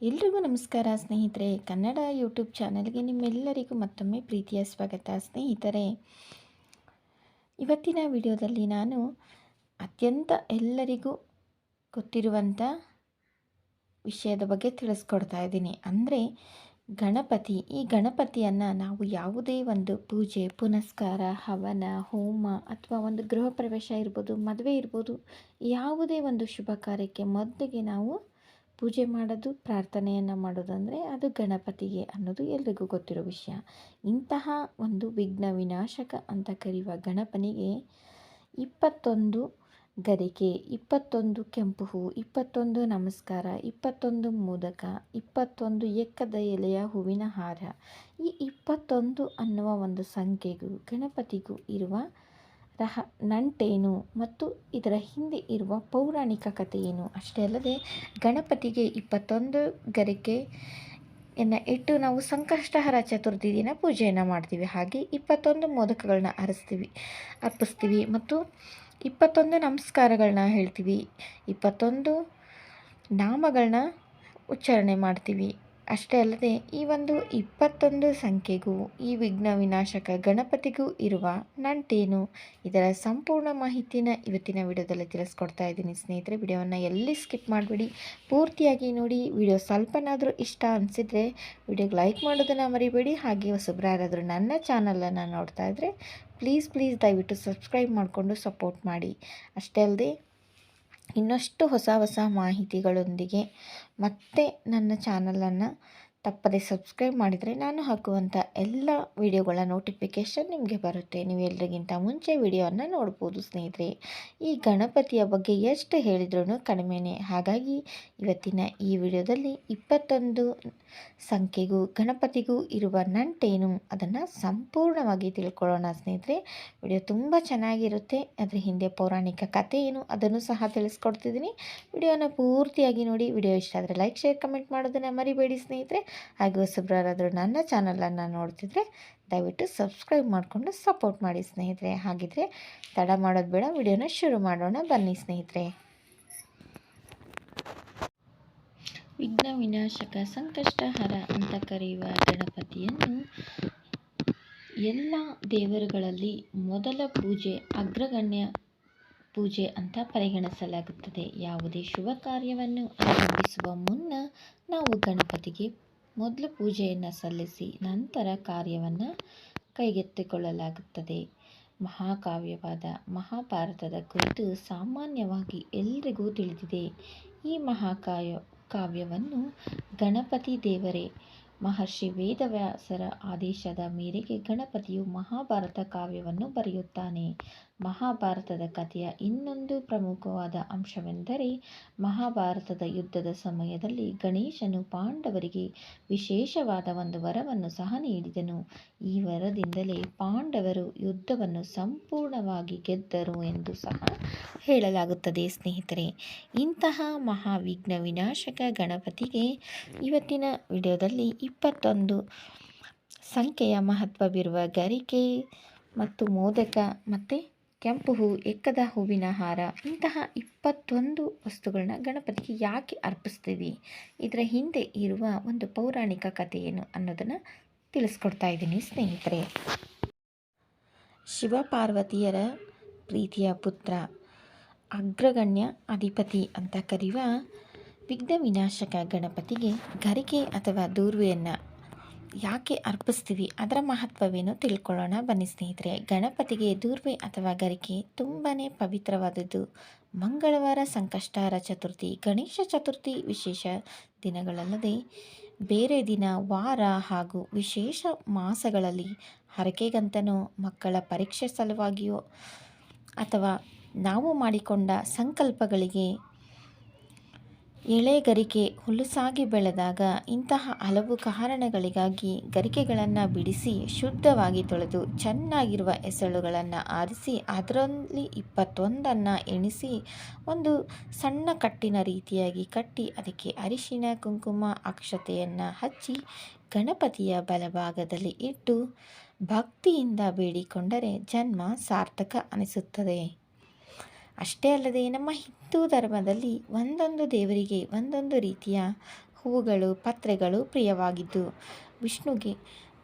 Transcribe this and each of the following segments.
ಎಲ್ರಿಗೂ ನಮಸ್ಕಾರ ಸ್ನೇಹಿತರೆ. ಕನ್ನಡ ಯೂಟ್ಯೂಬ್ ಚಾನಲ್ಗೆ ನಿಮ್ಮೆಲ್ಲರಿಗೂ ಮತ್ತೊಮ್ಮೆ ಪ್ರೀತಿಯ ಸ್ವಾಗತ. ಸ್ನೇಹಿತರೆ, ಇವತ್ತಿನ ವಿಡಿಯೋದಲ್ಲಿ ನಾನು ಅತ್ಯಂತ ಎಲ್ಲರಿಗೂ ಗೊತ್ತಿರುವಂಥ ವಿಷಯದ ಬಗ್ಗೆ ತಿಳಿಸ್ಕೊಡ್ತಾ ಇದ್ದೀನಿ. ಅಂದರೆ ಗಣಪತಿ. ಈ ಗಣಪತಿಯನ್ನು ನಾವು ಯಾವುದೇ ಒಂದು ಪೂಜೆ ಪುನಸ್ಕಾರ, ಹವನ, ಹೋಮ ಅಥವಾ ಒಂದು ಗೃಹ ಪ್ರವೇಶ ಇರ್ಬೋದು, ಮದುವೆ ಇರ್ಬೋದು, ಯಾವುದೇ ಒಂದು ಶುಭ ಕಾರ್ಯಕ್ಕೆ ಮೊದಲಿಗೆ ನಾವು ಪೂಜೆ ಮಾಡೋದು, ಪ್ರಾರ್ಥನೆಯನ್ನು ಮಾಡೋದು ಅಂದರೆ ಅದು ಗಣಪತಿಗೆ ಅನ್ನೋದು ಎಲ್ರಿಗೂ ಗೊತ್ತಿರೋ ವಿಷಯ. ಇಂತಹ ಒಂದು ವಿಘ್ನ ವಿನಾಶಕ ಅಂತ ಕರೆಯುವ ಗಣಪನಿಗೆ 21 ಗರಿಕೆ, 21 ಕೆಂಪು ಹೂ, 21 ನಮಸ್ಕಾರ, 21 ಮೋದಕ, 21 ಎಕ್ಕದ ಎಲೆಯ ಹೂವಿನ ಹಾರ. ಈ 21 ಅನ್ನುವ ಒಂದು ಸಂಖ್ಯೆಗೂ ಗಣಪತಿಗೂ ಇರುವ ನಂಟೇನು ಮತ್ತು ಇದರ ಹಿಂದೆ ಇರುವ ಪೌರಾಣಿಕ ಕಥೆ ಏನು? ಅಷ್ಟೇ ಅಲ್ಲದೆ ಗಣಪತಿಗೆ 21 ಗರಿಕೆಯನ್ನು ಇಟ್ಟು ನಾವು ಸಂಕಷ್ಟಹರ ಚತುರ್ಥಿ ದಿನ ಪೂಜೆಯನ್ನು ಮಾಡ್ತೀವಿ. ಹಾಗೆ 21 ಮೋದಕಗಳನ್ನ ಅರ್ಪಿಸ್ತೀವಿ ಮತ್ತು 21 ನಮಸ್ಕಾರಗಳನ್ನ ಹೇಳ್ತೀವಿ, 21 ನಾಮಗಳನ್ನ ಉಚ್ಚಾರಣೆ ಮಾಡ್ತೀವಿ. ಅಷ್ಟೇ ಅಲ್ಲದೆ ಈ ಒಂದು 21 ಸಂಖ್ಯೆಗೂ ಈ ವಿಘ್ನ ವಿನಾಶಕ ಗಣಪತಿಗೂ ಇರುವ ನಂಟೇನು? ಇದರ ಸಂಪೂರ್ಣ ಮಾಹಿತಿನ ಇವತ್ತಿನ ವಿಡಿಯೋದಲ್ಲಿ ತಿಳಿಸ್ಕೊಡ್ತಾ ಇದ್ದೀನಿ ಸ್ನೇಹಿತರೆ. ವಿಡಿಯೋವನ್ನು ಎಲ್ಲಿ ಸ್ಕಿಪ್ ಮಾಡಬೇಡಿ, ಪೂರ್ತಿಯಾಗಿ ನೋಡಿ. ವಿಡಿಯೋ ಸ್ವಲ್ಪನಾದರೂ ಇಷ್ಟ ಅನಿಸಿದರೆ ವಿಡಿಯೋಗೆ ಲೈಕ್ ಮಾಡೋದನ್ನು ಮರಿಬೇಡಿ. ಹಾಗೆ ಹೊಸಬ್ರು ಯಾರಾದರೂ ನನ್ನ ಚಾನಲನ್ನು ನೋಡ್ತಾ ಇದ್ದರೆ ಪ್ಲೀಸ್ ದಯವಿಟ್ಟು ಸಬ್ಸ್ಕ್ರೈಬ್ ಮಾಡಿಕೊಂಡು ಸಪೋರ್ಟ್ ಮಾಡಿ. ಅಷ್ಟೇ ಅಲ್ಲದೆ ಇನ್ನಷ್ಟು ಹೊಸ ಮಾಹಿತಿಗಳೊಂದಿಗೆ ಮತ್ತೆ ನನ್ನ ಚಾನಲನ್ನು ತಪ್ಪದೆ ಸಬ್ಸ್ಕ್ರೈಬ್ ಮಾಡಿದರೆ ನಾನು ಹಾಕುವಂಥ ಎಲ್ಲ ವಿಡಿಯೋಗಳ ನೋಟಿಫಿಕೇಷನ್ ನಿಮಗೆ ಬರುತ್ತೆ. ನೀವು ಎಲ್ಲರಿಗಿಂತ ಮುಂಚೆ ವಿಡಿಯೋವನ್ನು ನೋಡ್ಬೋದು ಸ್ನೇಹಿತರೆ. ಈ ಗಣಪತಿಯ ಬಗ್ಗೆ ಎಷ್ಟು ಹೇಳಿದ್ರೂ ಕಡಿಮೆನೇ. ಹಾಗಾಗಿ ಇವತ್ತಿನ ಈ ವಿಡಿಯೋದಲ್ಲಿ 21 ಸಂಖ್ಯೆಗೂ ಗಣಪತಿಗೂ ಇರುವ ನಂಟೇನು ಅದನ್ನು ಸಂಪೂರ್ಣವಾಗಿ ತಿಳ್ಕೊಳ್ಳೋಣ ಸ್ನೇಹಿತರೆ. ವಿಡಿಯೋ ತುಂಬ ಚೆನ್ನಾಗಿರುತ್ತೆ. ಅದರ ಹಿಂದೆ ಪೌರಾಣಿಕ ಕಥೆ ಏನು ಅದನ್ನು ಸಹ ತಿಳಿಸ್ಕೊಡ್ತಿದ್ದೀನಿ. ವಿಡಿಯೋನ ಪೂರ್ತಿಯಾಗಿ ನೋಡಿ. ವಿಡಿಯೋ ಇಷ್ಟ ಆದರೆ ಲೈಕ್, ಶೇರ್, ಕಮೆಂಟ್ ಮಾಡೋದನ್ನು ಮರಿಬೇಡಿ ಸ್ನೇಹಿತರೆ. ಹಾಗೆ ಹೊಸಬ್ರಾರಾದರೂ ನನ್ನ ಚಾನಲನ್ನು ನೋಡ್ತಿದ್ರೆ ದಯವಿಟ್ಟು ಸಬ್ಸ್ಕ್ರೈಬ್ ಮಾಡಿಕೊಂಡು ಸಪೋರ್ಟ್ ಮಾಡಿ ಸ್ನೇಹಿತರೆ. ಹಾಗಿದ್ರೆ ತಡ ಮಾಡೋದು ಬೇಡ, ವಿಡಿಯೋನ ಶುರು ಮಾಡೋಣ ಬನ್ನಿ ಸ್ನೇಹಿತರೆ. ವಿಘ್ನ ವಿನಾಶಕ, ಸಂಕಷ್ಟಹರ ಅಂತ ಕರೆಯುವ ಗಣಪತಿಯನ್ನು ಎಲ್ಲ ದೇವರುಗಳಲ್ಲಿ ಮೊದಲ ಪೂಜೆ, ಅಗ್ರಗಣ್ಯ ಪೂಜೆ ಅಂತ ಪರಿಗಣಿಸಲಾಗುತ್ತದೆ. ಯಾವುದೇ ಶುಭ ಕಾರ್ಯವನ್ನು ಆರಂಭಿಸುವ ಮುನ್ನ ನಾವು ಗಣಪತಿಗೆ ಮೊದಲು ಪೂಜೆಯನ್ನು ಸಲ್ಲಿಸಿ ನಂತರ ಕಾರ್ಯವನ್ನು ಕೈಗೆತ್ತಿಕೊಳ್ಳಲಾಗುತ್ತದೆ. ಮಹಾಕಾವ್ಯವಾದ ಮಹಾಭಾರತದ ಕುರಿತು ಸಾಮಾನ್ಯವಾಗಿ ಎಲ್ರಿಗೂ ತಿಳಿದಿದೆ. ಈ ಕಾವ್ಯವನ್ನು ಗಣಪತಿ ದೇವರೇ ಮಹರ್ಷಿ ವೇದವ್ಯಾಸರ ಆದೇಶದ ಮೇರೆಗೆ ಗಣಪತಿಯು ಮಹಾಭಾರತ ಕಾವ್ಯವನ್ನು ಬರೆಯುತ್ತಾನೆ. ಮಹಾಭಾರತದ ಕಥೆಯ ಇನ್ನೊಂದು ಪ್ರಮುಖವಾದ ಅಂಶವೆಂದರೆ ಮಹಾಭಾರತದ ಯುದ್ಧದ ಸಮಯದಲ್ಲಿ ಗಣೇಶನು ಪಾಂಡವರಿಗೆ ವಿಶೇಷವಾದ ಒಂದು ವರವನ್ನು ಸಹ ನೀಡಿದನು. ಈ ವರದಿಂದಲೇ ಪಾಂಡವರು ಯುದ್ಧವನ್ನು ಸಂಪೂರ್ಣವಾಗಿ ಗೆದ್ದರು ಎಂದು ಸಹ ಹೇಳಲಾಗುತ್ತದೆ ಸ್ನೇಹಿತರೆ. ಇಂತಹ ಮಹಾವಿಘ್ನ ವಿನಾಶಕ ಗಣಪತಿಗೆ ಇವತ್ತಿನ ವಿಡಿಯೋದಲ್ಲಿ 21 ಸಂಖ್ಯೆಯ ಮಹತ್ವವಿರುವ ಗರಿಕೆ ಮತ್ತು ಮೋದಕ ಮತ್ತು ಕೆಂಪು ಹೂ, ಎಕ್ಕದ ಹೂವಿನ ಹಾರ, ಇಂತಹ 21 ವಸ್ತುಗಳನ್ನ ಗಣಪತಿಗೆ ಯಾಕೆ ಅರ್ಪಿಸ್ತೀವಿ, ಇದರ ಹಿಂದೆ ಇರುವ ಒಂದು ಪೌರಾಣಿಕ ಕಥೆ ಏನು ಅನ್ನೋದನ್ನು ತಿಳಿಸ್ಕೊಡ್ತಾ ಇದ್ದೀನಿ ಸ್ನೇಹಿತರೆ. ಶಿವಪಾರ್ವತಿಯರ ಪ್ರೀತಿಯ ಪುತ್ರ, ಅಗ್ರಗಣ್ಯ ಅಧಿಪತಿ ಅಂತ ಕರೆಯುವ ವಿಘ್ನ ವಿನಾಶಕ ಗಣಪತಿಗೆ ಗರಿಕೆ ಅಥವಾ ದೂರ್ವೆಯನ್ನು ಯಾಕೆ ಅರ್ಪಿಸ್ತೀವಿ, ಅದರ ಮಹತ್ವವೇನು ತಿಳ್ಕೊಳ್ಳೋಣ ಬನ್ನಿ ಸ್ನೇಹಿತರೆ. ಗಣಪತಿಗೆ ದೂರ್ವೆ ಅಥವಾ ಗರಿಕೆ ತುಂಬಾ ಪವಿತ್ರವಾದದ್ದು. ಮಂಗಳವಾರ, ಸಂಕಷ್ಟಹರ ಚತುರ್ಥಿ, ಗಣೇಶ ಚತುರ್ಥಿ ವಿಶೇಷ ದಿನಗಳಲ್ಲದೆ ಬೇರೆ ದಿನ, ವಾರ ಹಾಗೂ ವಿಶೇಷ ಮಾಸಗಳಲ್ಲಿ ಹರಕೆಗಂತನೋ, ಮಕ್ಕಳ ಪರೀಕ್ಷೆ ಸಲುವಾಗಿಯೋ ಅಥವಾ ನಾವು ಮಾಡಿಕೊಂಡ ಸಂಕಲ್ಪಗಳಿಗೆ ಎಳೆ ಗರಿಕೆ ಹುಲುಸಾಗಿ ಬೆಳೆದಾಗ ಇಂತಹ ಹಲವು ಕಾರಣಗಳಿಗಾಗಿ ಗರಿಕೆಗಳನ್ನು ಬಿಡಿಸಿ ಶುದ್ಧವಾಗಿ ತೊಳೆದು ಚೆನ್ನಾಗಿರುವ ಎಸಳುಗಳನ್ನು ಆರಿಸಿ ಅದರಲ್ಲಿ 21 ಎಣಿಸಿ ಒಂದು ಸಣ್ಣ ಕಟ್ಟಿನ ರೀತಿಯಾಗಿ ಕಟ್ಟಿ ಅದಕ್ಕೆ ಅರಿಶಿನ, ಕುಂಕುಮ, ಅಕ್ಷತೆಯನ್ನು ಹಚ್ಚಿ ಗಣಪತಿಯ ಬಲಭಾಗದಲ್ಲಿ ಇಟ್ಟು ಭಕ್ತಿಯಿಂದ ಬೇಡಿಕೊಂಡರೆ ಜನ್ಮ ಸಾರ್ಥಕ ಅನಿಸುತ್ತದೆ. ಅಷ್ಟೇ ಅಲ್ಲದೆ ನಮ್ಮ ಹಿಂದೂ ಧರ್ಮದಲ್ಲಿ ಒಂದೊಂದು ದೇವರಿಗೆ ಒಂದೊಂದು ರೀತಿಯ ಹೂವುಗಳು, ಪತ್ರೆಗಳು ಪ್ರಿಯವಾಗಿದ್ದು ವಿಷ್ಣುಗೆ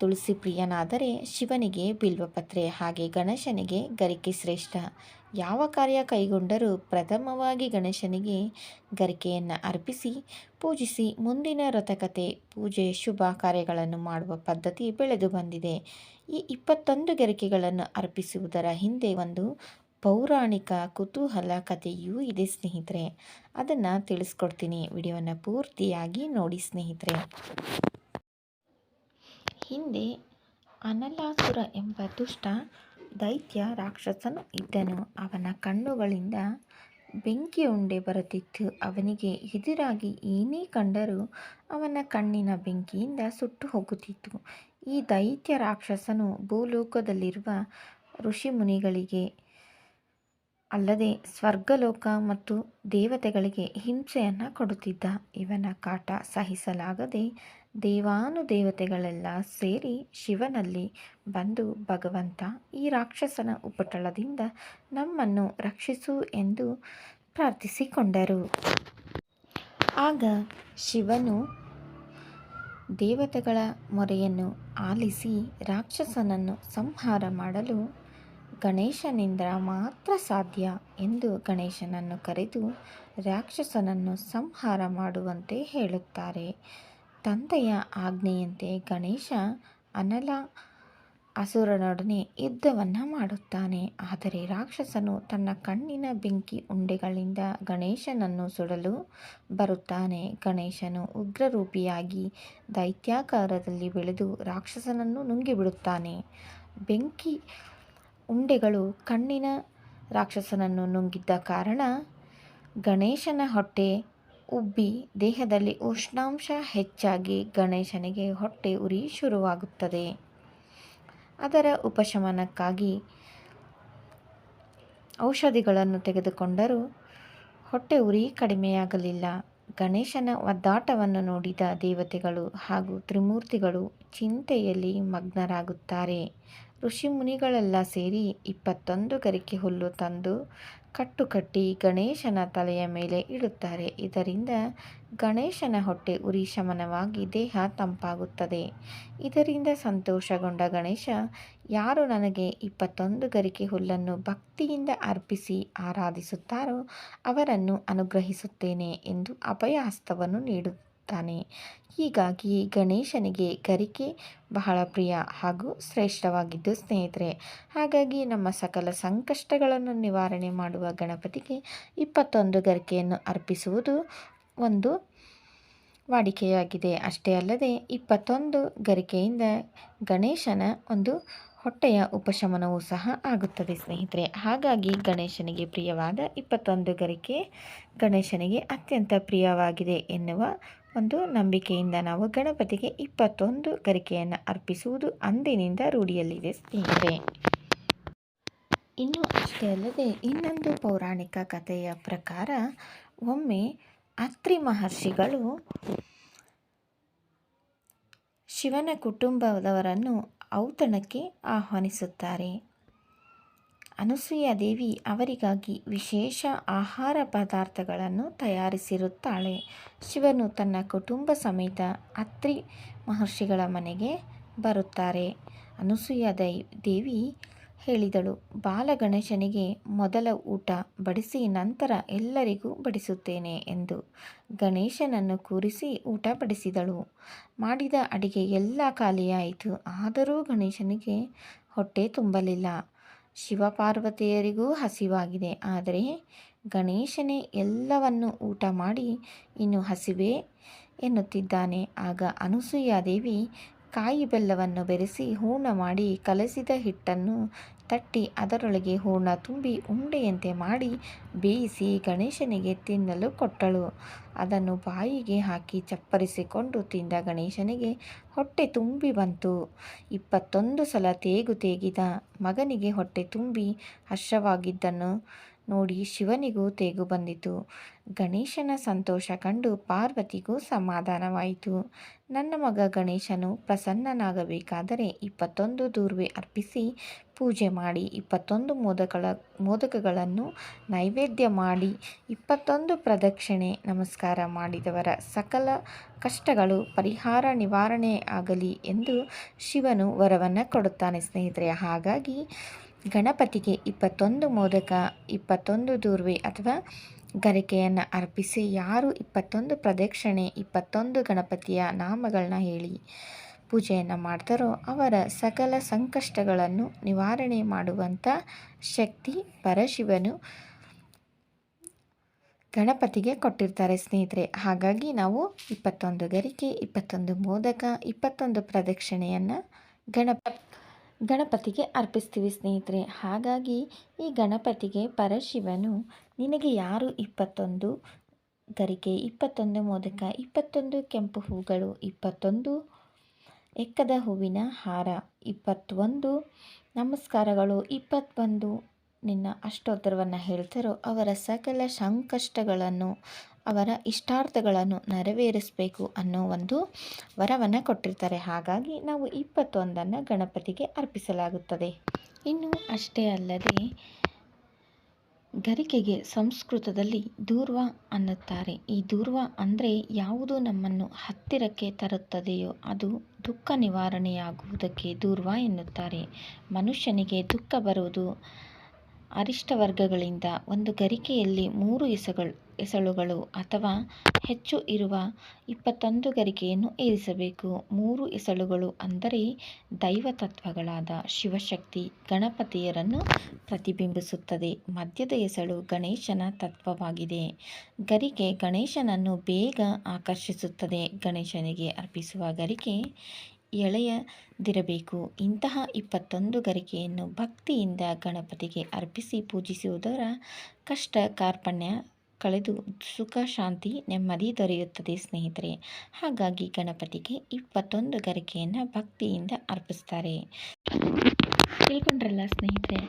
ತುಳಸಿ ಪ್ರಿಯನಾದರೆ ಶಿವನಿಗೆ ಬಿಲ್ವಪತ್ರೆ, ಹಾಗೆ ಗಣೇಶನಿಗೆ ಗರಿಕೆ ಶ್ರೇಷ್ಠ. ಯಾವ ಕಾರ್ಯ ಕೈಗೊಂಡರೂ ಪ್ರಥಮವಾಗಿ ಗಣೇಶನಿಗೆ ಗರಿಕೆಯನ್ನು ಅರ್ಪಿಸಿ ಪೂಜಿಸಿ ಮುಂದಿನ ವ್ರತಕತೆ, ಪೂಜೆ, ಶುಭ ಕಾರ್ಯಗಳನ್ನು ಮಾಡುವ ಪದ್ಧತಿ ಬೆಳೆದು ಬಂದಿದೆ. ಈ 21 ಗರಿಕೆಗಳನ್ನು ಅರ್ಪಿಸುವುದರ ಹಿಂದೆ ಒಂದು ಪೌರಾಣಿಕ ಕುತೂಹಲ ಕಥೆಯೂ ಇದೆ ಸ್ನೇಹಿತರೆ. ಅದನ್ನು ತಿಳಿಸ್ಕೊಡ್ತೀನಿ. ವಿಡಿಯೋನ ಪೂರ್ತಿಯಾಗಿ ನೋಡಿ ಸ್ನೇಹಿತರೆ. ಹಿಂದೆ ಅನಲಾಸುರ ಎಂಬ ದುಷ್ಟ ದೈತ್ಯ ರಾಕ್ಷಸನು ಇದ್ದನು. ಅವನ ಕಣ್ಣುಗಳಿಂದ ಬೆಂಕಿ ಉಂಡೆ ಬರುತ್ತಿತ್ತು. ಅವನಿಗೆ ಎದುರಾಗಿ ಏನೇ ಕಂಡರೂ ಅವನ ಕಣ್ಣಿನ ಬೆಂಕಿಯಿಂದ ಸುಟ್ಟು ಹೋಗುತ್ತಿತ್ತು. ಈ ದೈತ್ಯ ರಾಕ್ಷಸನು ಭೂಲೋಕದಲ್ಲಿರುವ ಋಷಿಮುನಿಗಳಿಗೆ ಅಲ್ಲದೆ ಸ್ವರ್ಗಲೋಕ ಮತ್ತು ದೇವತೆಗಳಿಗೆ ಹಿಂಸೆಯನ್ನು ಕೊಡುತ್ತಿದ್ದ. ಇವನ ಕಾಟ ಸಹಿಸಲಾಗದೆ ದೇವಾನುದೇವತೆಗಳೆಲ್ಲ ಸೇರಿ ಶಿವನಲ್ಲಿ ಬಂದು, ಭಗವಂತ, ಈ ರಾಕ್ಷಸನ ಉಪಟಳದಿಂದ ನಮ್ಮನ್ನು ರಕ್ಷಿಸು ಎಂದು ಪ್ರಾರ್ಥಿಸಿಕೊಂಡರು. ಆಗ ಶಿವನು ದೇವತೆಗಳ ಮೊರೆಯನ್ನು ಆಲಿಸಿ ರಾಕ್ಷಸನನ್ನು ಸಂಹಾರ ಮಾಡಲು ಗಣೇಶನಿಂದ ಮಾತ್ರ ಸಾಧ್ಯ ಎಂದು ಗಣೇಶನನ್ನು ಕರೆದು ರಾಕ್ಷಸನನ್ನು ಸಂಹಾರ ಮಾಡುವಂತೆ ಹೇಳುತ್ತಾರೆ. ತಂದೆಯ ಆಜ್ಞೆಯಂತೆ ಗಣೇಶ ಅನಲ ಅಸುರನೊಡನೆ ಯುದ್ಧವನ್ನು ಮಾಡುತ್ತಾನೆ. ಆದರೆ ರಾಕ್ಷಸನು ತನ್ನ ಕಣ್ಣಿನ ಬೆಂಕಿ ಉಂಡೆಗಳಿಂದ ಗಣೇಶನನ್ನು ಸುಡಲು ಬರುತ್ತಾನೆ. ಗಣೇಶನು ಉಗ್ರರೂಪಿಯಾಗಿ ದೈತ್ಯಾಕಾರದಲ್ಲಿ ಬೆಳೆದು ರಾಕ್ಷಸನನ್ನು ನುಂಗಿಬಿಡುತ್ತಾನೆ. ಬೆಂಕಿ ಉಂಡೆಗಳು ಕಣ್ಣಿನ ರಾಕ್ಷಸನನ್ನು ನುಂಗಿದ್ದ ಕಾರಣ ಗಣೇಶನ ಹೊಟ್ಟೆ ಉಬ್ಬಿ ದೇಹದಲ್ಲಿ ಉಷ್ಣಾಂಶ ಹೆಚ್ಚಾಗಿ ಗಣೇಶನಿಗೆ ಹೊಟ್ಟೆ ಉರಿ ಶುರುವಾಗುತ್ತದೆ. ಅದರ ಉಪಶಮನಕ್ಕಾಗಿ ಔಷಧಿಗಳನ್ನು ತೆಗೆದುಕೊಂಡರೂ ಹೊಟ್ಟೆ ಉರಿ ಕಡಿಮೆಯಾಗಲಿಲ್ಲ. ಗಣೇಶನ ಒದ್ದಾಟವನ್ನು ನೋಡಿದ ದೇವತೆಗಳು ಹಾಗೂ ತ್ರಿಮೂರ್ತಿಗಳು ಚಿಂತೆಯಲ್ಲಿ ಮಗ್ನರಾಗುತ್ತಾರೆ. ಋಷಿಮುನಿಗಳೆಲ್ಲ ಸೇರಿ 21 ಗರಿಕೆ ಹುಲ್ಲು ತಂದು ಕಟ್ಟುಕಟ್ಟಿ ಗಣೇಶನ ತಲೆಯ ಮೇಲೆ ಇಡುತ್ತಾರೆ. ಇದರಿಂದ ಗಣೇಶನ ಹೊಟ್ಟೆ ಉರಿ ಶಮನವಾಗಿ ದೇಹ ತಂಪಾಗುತ್ತದೆ. ಇದರಿಂದ ಸಂತೋಷಗೊಂಡ ಗಣೇಶ, ಯಾರು ನನಗೆ 21 ಗರಿಕೆ ಹುಲ್ಲನ್ನು ಭಕ್ತಿಯಿಂದ ಅರ್ಪಿಸಿ ಆರಾಧಿಸುತ್ತಾರೋ ಅವರನ್ನು ಅನುಗ್ರಹಿಸುತ್ತೇನೆ ಎಂದು ಅಭಯಹಸ್ತವನ್ನು ನೀಡುತ್ತಾನೆ. ಹೀಗಾಗಿ ಗಣೇಶನಿಗೆ ಗರಿಕೆ ಬಹಳ ಪ್ರಿಯ ಹಾಗೂ ಶ್ರೇಷ್ಠವಾಗಿದ್ದು ಸ್ನೇಹಿತರೆ. ಹಾಗಾಗಿ ನಮ್ಮ ಸಕಲ ಸಂಕಷ್ಟಗಳನ್ನು ನಿವಾರಣೆ ಮಾಡುವ ಗಣಪತಿಗೆ 21 ಗರಿಕೆಯನ್ನು ಅರ್ಪಿಸುವುದು ಒಂದು ವಾಡಿಕೆಯಾಗಿದೆ. ಅಷ್ಟೇ ಅಲ್ಲದೆ 21 ಗರಿಕೆಯಿಂದ ಗಣೇಶನ ಒಂದು ಹೊಟ್ಟೆಯ ಉಪಶಮನವೂ ಸಹ ಆಗುತ್ತದೆ ಸ್ನೇಹಿತರೆ. ಹಾಗಾಗಿ ಗಣೇಶನಿಗೆ ಪ್ರಿಯವಾದ 21 ಗರಿಕೆ ಗಣೇಶನಿಗೆ ಅತ್ಯಂತ ಪ್ರಿಯವಾಗಿದೆ ಎನ್ನುವ ಒಂದು ನಂಬಿಕೆಯಿಂದ ನಾವು ಗಣಪತಿಗೆ 21 ಗರಿಕೆಯನ್ನು ಅರ್ಪಿಸುವುದು ಅಂದಿನಿಂದ ರೂಢಿಯಲ್ಲಿದೆ ಸ್ನೇಹಿತರೆ. ಇನ್ನು ಅಷ್ಟೇ ಅಲ್ಲದೆ ಇನ್ನೊಂದು ಪೌರಾಣಿಕ ಕಥೆಯ ಪ್ರಕಾರ ಒಮ್ಮೆ ಅತ್ರಿ ಮಹರ್ಷಿಗಳು ಶಿವನ ಕುಟುಂಬದವರನ್ನು ಔತಣಕ್ಕೆ ಆಹ್ವಾನಿಸುತ್ತಾರೆ. ಅನಸೂಯ ದೇವಿ ಅವರಿಗಾಗಿ ವಿಶೇಷ ಆಹಾರ ಪದಾರ್ಥಗಳನ್ನು ತಯಾರಿಸಿರುತ್ತಾಳೆ. ಶಿವನು ತನ್ನ ಕುಟುಂಬ ಸಮೇತ ಅತ್ರಿ ಮಹರ್ಷಿಗಳ ಮನೆಗೆ ಬರುತ್ತಾರೆ. ಅನಸೂಯ ದೇವಿ ಹೇಳಿದಳು, ಬಾಲಗಣೇಶನಿಗೆ ಮೊದಲ ಊಟ ಬಡಿಸಿ ನಂತರ ಎಲ್ಲರಿಗೂ ಬಡಿಸುತ್ತೇನೆ ಎಂದು. ಗಣೇಶನನ್ನು ಕೂರಿಸಿ ಊಟ ಬಡಿಸಿದಳು. ಮಾಡಿದ ಅಡಿಗೆ ಎಲ್ಲ ಖಾಲಿಯಾಯಿತು. ಆದರೂ ಗಣೇಶನಿಗೆ ಹೊಟ್ಟೆ ತುಂಬಲಿಲ್ಲ. ಶಿವಪಾರ್ವತಿಯರಿಗೂ ಹಸಿವಾಗಿದೆ. ಆದರೆ ಗಣೇಶನೇ ಎಲ್ಲವನ್ನು ಊಟ ಮಾಡಿ ಇನ್ನು ಹಸಿವೆ ಎನ್ನುತ್ತಿದ್ದಾನೆ. ಆಗ ಅನಸೂಯ ದೇವಿ ಕಾಯಿ ಬೆಲ್ಲವನ್ನು ಬೆರೆಸಿ ಹೂರ್ಣ ಮಾಡಿ ಕಲಸಿದ ಹಿಟ್ಟನ್ನು ತಟ್ಟಿ ಅದರೊಳಗೆ ಹೂರ್ಣ ತುಂಬಿ ಉಂಡೆಯಂತೆ ಮಾಡಿ ಬೇಯಿಸಿ ಗಣೇಶನಿಗೆ ತಿನ್ನಲು ಕೊಟ್ಟಳು. ಅದನ್ನು ಬಾಯಿಗೆ ಹಾಕಿ ಚಪ್ಪರಿಸಿಕೊಂಡು ತಿಂದ ಗಣೇಶನಿಗೆ ಹೊಟ್ಟೆ ತುಂಬಿ ಬಂತು. 21 ಸಲ ತೇಗು ತೇಗಿದ ಮಗನಿಗೆ ಹೊಟ್ಟೆ ತುಂಬಿ ಹರ್ಷವಾಗಿದ್ದನ್ನು ನೋಡಿ ಶಿವನಿಗೂ ತೇಗು ಬಂದಿತು. ಗಣೇಶನ ಸಂತೋಷ ಕಂಡು ಪಾರ್ವತಿಗೂ ಸಮಾಧಾನವಾಯಿತು. ನನ್ನ ಮಗ ಗಣೇಶನು ಪ್ರಸನ್ನನಾಗಬೇಕಾದರೆ 21 ದೂರ್ವೆ ಅರ್ಪಿಸಿ ಪೂಜೆ ಮಾಡಿ 21 ಮೋದಕಗಳನ್ನು ನೈವೇದ್ಯ ಮಾಡಿ 21 ಪ್ರದಕ್ಷಿಣೆ ನಮಸ್ಕಾರ ಮಾಡಿದವರ ಸಕಲ ಕಷ್ಟಗಳು ಪರಿಹಾರ ನಿವಾರಣೆ ಆಗಲಿ ಎಂದು ಶಿವನು ವರವನ್ನು ಕೊಡುತ್ತಾನೆ ಸ್ನೇಹಿತರೆ. ಹಾಗಾಗಿ ಗಣಪತಿಗೆ 21 ಮೋದಕ, 21 ದೂರ್ವೆ ಅಥವಾ ಗರಿಕೆಯನ್ನು ಅರ್ಪಿಸಿ ಯಾರು 21 ಪ್ರದಕ್ಷಿಣೆ 21 ಗಣಪತಿಯ ನಾಮಗಳನ್ನ ಹೇಳಿ ಪೂಜೆಯನ್ನು ಮಾಡ್ತಾರೋ ಅವರ ಸಕಲ ಸಂಕಷ್ಟಗಳನ್ನು ನಿವಾರಣೆ ಮಾಡುವಂಥ ಶಕ್ತಿ ಪರಶಿವನು ಗಣಪತಿಗೆ ಕೊಟ್ಟಿರ್ತಾರೆ ಸ್ನೇಹಿತರೆ. ಹಾಗಾಗಿ ನಾವು 21 ಗರಿಕೆ, 21 ಮೋದಕ, 21 ಪ್ರದಕ್ಷಿಣೆಯನ್ನು ಗಣಪತಿಗೆ ಅರ್ಪಿಸ್ತೀವಿ ಸ್ನೇಹಿತರೆ. ಹಾಗಾಗಿ ಈ ಗಣಪತಿಗೆ ಪರಶಿವನು ನಿನಗೆ ಯಾರು 21 ಗರಿಕೆ, 21 ಮೋದಕ, 21 ಕೆಂಪು ಹೂಗಳು, 21 ಎಕ್ಕದ ಹೂವಿನ ಹಾರ, 21 ನಮಸ್ಕಾರಗಳು, 21 ನಿನ್ನ ಅಷ್ಟೋತ್ತರವನ್ನು ಹೇಳ್ತಾರೋ ಅವರ ಸಕಲ ಸಂಕಷ್ಟಗಳನ್ನು ಅವರ ಇಷ್ಟಾರ್ಥಗಳನ್ನು ನೆರವೇರಿಸಬೇಕು ಅನ್ನೋ ಒಂದು ವರವನ್ನು ಕೊಟ್ಟಿರ್ತಾರೆ. ಹಾಗಾಗಿ ನಾವು 21 ಗಣಪತಿಗೆ ಅರ್ಪಿಸಲಾಗುತ್ತದೆ. ಇನ್ನು ಅಷ್ಟೇ ಅಲ್ಲದೆ ಗರಿಕೆಗೆ ಸಂಸ್ಕೃತದಲ್ಲಿ ದೂರ್ವ ಅನ್ನುತ್ತಾರೆ. ಈ ದೂರ್ವ ಅಂದರೆ ಯಾವುದು ನಮ್ಮನ್ನು ಹತ್ತಿರಕ್ಕೆ ತರುತ್ತದೆಯೋ ಅದು ದುಃಖ ನಿವಾರಣೆಯಾಗುವುದಕ್ಕೆ ದೂರ್ವ ಎನ್ನುತ್ತಾರೆ. ಮನುಷ್ಯನಿಗೆ ದುಃಖ ಬರುವುದು ಅರಿಷ್ಟ ವರ್ಗಗಳಿಂದ. ಒಂದು ಗರಿಕೆಯಲ್ಲಿ 3 ಎಸಳುಗಳು ಅಥವಾ ಹೆಚ್ಚು ಇರುವ 21 ಗರಿಕೆಯನ್ನು ಏರಿಸಬೇಕು. 3 ಎಸಳುಗಳು ಅಂದರೆ ದೈವತತ್ವಗಳಾದ ಶಿವಶಕ್ತಿ ಗಣಪತಿಯರನ್ನು ಪ್ರತಿಬಿಂಬಿಸುತ್ತದೆ. ಮಧ್ಯದ ಎಸಳು ಗಣೇಶನ ತತ್ವವಾಗಿದೆ. ಗರಿಕೆ ಗಣೇಶನನ್ನು ಬೇಗ ಆಕರ್ಷಿಸುತ್ತದೆ. ಗಣೇಶನಿಗೆ ಅರ್ಪಿಸುವ ಗರಿಕೆ ಎಳೆಯದಿರಬೇಕು. ಇಂತಹ 21 ಗರಿಕೆಯನ್ನು ಭಕ್ತಿಯಿಂದ ಗಣಪತಿಗೆ ಅರ್ಪಿಸಿ ಪೂಜಿಸುವುದರ ಕಷ್ಟ ಕಾರ್ಪಣ್ಯ ಕಳೆದು ಸುಖ ಶಾಂತಿ ನೆಮ್ಮದಿ ದೊರೆಯುತ್ತದೆ ಸ್ನೇಹಿತರೆ. ಹಾಗಾಗಿ ಗಣಪತಿಗೆ 21 ಗರಿಕೆಯನ್ನು ಭಕ್ತಿಯಿಂದ ಅರ್ಪಿಸ್ತಾರೆ. ತಿಳ್ಕೊಂಡ್ರಲ್ಲ ಸ್ನೇಹಿತರೆ,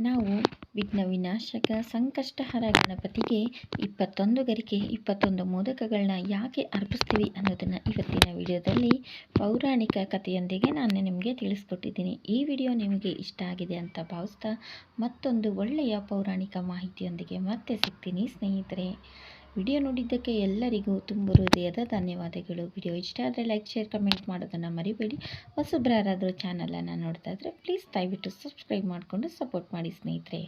ನಾವು ವಿಘ್ನ ವಿನಾಶಕ ಸಂಕಷ್ಟಹರ ಗಣಪತಿಗೆ 21 ಗರಿಕೆ 21 ಮೋದಕಗಳನ್ನ ಯಾಕೆ ಅರ್ಪಿಸ್ತೀವಿ ಅನ್ನೋದನ್ನು ಇವತ್ತಿನ ವಿಡಿಯೋದಲ್ಲಿ ಪೌರಾಣಿಕ ಕಥೆಯೊಂದಿಗೆ ನಾನು ನಿಮಗೆ ತಿಳಿಸ್ಕೊಟ್ಟಿದ್ದೀನಿ. ಈ ವಿಡಿಯೋ ನಿಮಗೆ ಇಷ್ಟ ಆಗಿದೆ ಅಂತ ಭಾವಿಸ್ತಾ ಮತ್ತೊಂದು ಒಳ್ಳೆಯ ಪೌರಾಣಿಕ ಮಾಹಿತಿಯೊಂದಿಗೆ ಮತ್ತೆ ಸಿಗ್ತೀನಿ ಸ್ನೇಹಿತರೆ. ವಿಡಿಯೋ ನೋಡಿದ್ದಕ್ಕೆ ಎಲ್ಲರಿಗೂ ತುಂಬ ಹೃದಯದ ಧನ್ಯವಾದಗಳು. ವಿಡಿಯೋ ಇಷ್ಟ ಆದರೆ ಲೈಕ್, ಶೇರ್, ಕಮೆಂಟ್ ಮಾಡೋದನ್ನು ಮರಿಬೇಡಿ. ಹೊಸಬ್ರು ಯಾರಾದರೂ ಚಾನಲನ್ನು ನೋಡ್ತಾ ಇದ್ದರೆ ಪ್ಲೀಸ್ ದಯವಿಟ್ಟು ಸಬ್ಸ್ಕ್ರೈಬ್ ಮಾಡಿಕೊಂಡು ಸಪೋರ್ಟ್ ಮಾಡಿ ಸ್ನೇಹಿತರೆ.